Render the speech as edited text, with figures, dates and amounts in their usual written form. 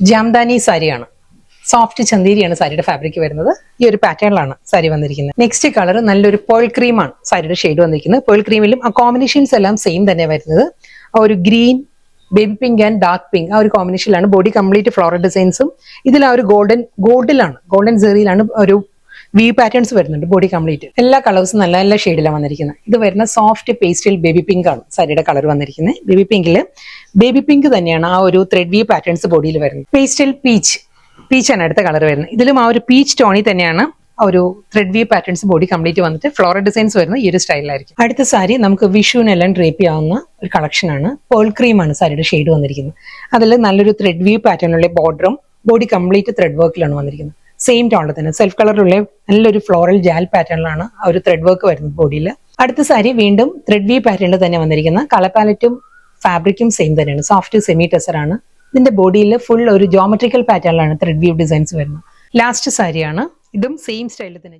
ജാംദാനി സാരിയാണ്. സോഫ്റ്റ് ചന്തേരിയാണ് സാരിയുടെ ഫാബ്രിക് വരുന്നത്. ഈ ഒരു പാറ്റേണിലാണ് സാരി വന്നിരിക്കുന്നത്. നെക്സ്റ്റ് കളർ നല്ലൊരു പേൾ ക്രീമാണ് സാരിയുടെ ഷെയ്ഡ് വന്നിരിക്കുന്നത്. പേൾ ക്രീമിലും ആ കോമ്പിനേഷൻസ് എല്ലാം സെയിം തന്നെ വരുന്നത്. ആ ഒരു green, baby pink and dark pink ആ ഒരു കോമ്പിനേഷനിലാണ്. ബോഡി കംപ്ലീറ്റ് ഫ്ലോറൽ ഡിസൈൻസും ഇതിൽ ആ ഒരു ഗോൾഡൻ സെറിയിലാണ് ഒരു വി പാറ്റേൺസ് വരുന്നുണ്ട്. ബോഡി കംപ്ലീറ്റ് എല്ലാ കളേഴ്സും നല്ല നല്ല ഷെയ്ഡിലാണ് വന്നിരിക്കുന്നത്. ഇത് വരുന്ന സോഫ്റ്റ് പേസ്റ്റൽ ബേബി പിങ്ക് ആണ് സാരിയുടെ കളർ വന്നിരിക്കുന്നത്. ബേബി പിങ്ക് തന്നെയാണ് ആ ഒരു ത്രെഡ് വി പാറ്റേൺസ് ബോഡിയിൽ വരുന്നത്. പേസ്റ്റൽ പീച്ചാണ് അടുത്ത കളർ വരുന്നത്. ഇതിലും ആ ഒരു പീച്ച് ടോണി തന്നെയാണ് ആ ഒരു thread V patterns body complete വന്നിട്ട് ഫ്ലോറൽ ഡിസൈൻസ് വരുന്നത് ഈ ഒരു സ്റ്റൈലിലായിരിക്കും. അടുത്ത സാരി നമുക്ക് വിഷുവിനെല്ലാം ഡ്രേപ്പ് ചെയ്യാവുന്ന ഒരു കളക്ഷനാണ്. പേൾ ക്രീമാണ് സാരിയുടെ ഷെയ്ഡ് വന്നിരിക്കുന്നത്. അതിൽ നല്ലൊരു ത്രെഡ് വി പാറ്റേണിലുള്ള ബോർഡറും ബോഡി കംപ്ലീറ്റ് ത്രെഡ് വർക്കിലാണ് വന്നിരിക്കുന്നത്. സെയിം ടോണിൽ തന്നെ സെൽഫ് കളറിലുള്ള നല്ലൊരു ഫ്ലോറൽ ജാൽ പാറ്റേണിലാണ് ആ ഒരു ത്രെഡ് വർക്ക് വരുന്നത് ബോഡിയിൽ. അടുത്ത സാരി വീണ്ടും ത്രെഡ് വി പാറ്റേണിൽ തന്നെ വന്നിരിക്കുന്ന കളർ പാലറ്റും ഫാബ്രിക്കും സെയിം തന്നെയാണ്. സോഫ്റ്റ് സെമി ടെസർ ആണ്. ഇതിന്റെ ബോഡിയിൽ ഫുൾ ഒരു ജോമെട്രിക്കൽ പാറ്റേണിലാണ് ത്രെഡ് വ്യൂ ഡിസൈൻസ് വരുന്നത്. ലാസ്റ്റ് സാരിയാണ്. ഇതും സെയിം സ്റ്റൈലിൽ തന്നെ.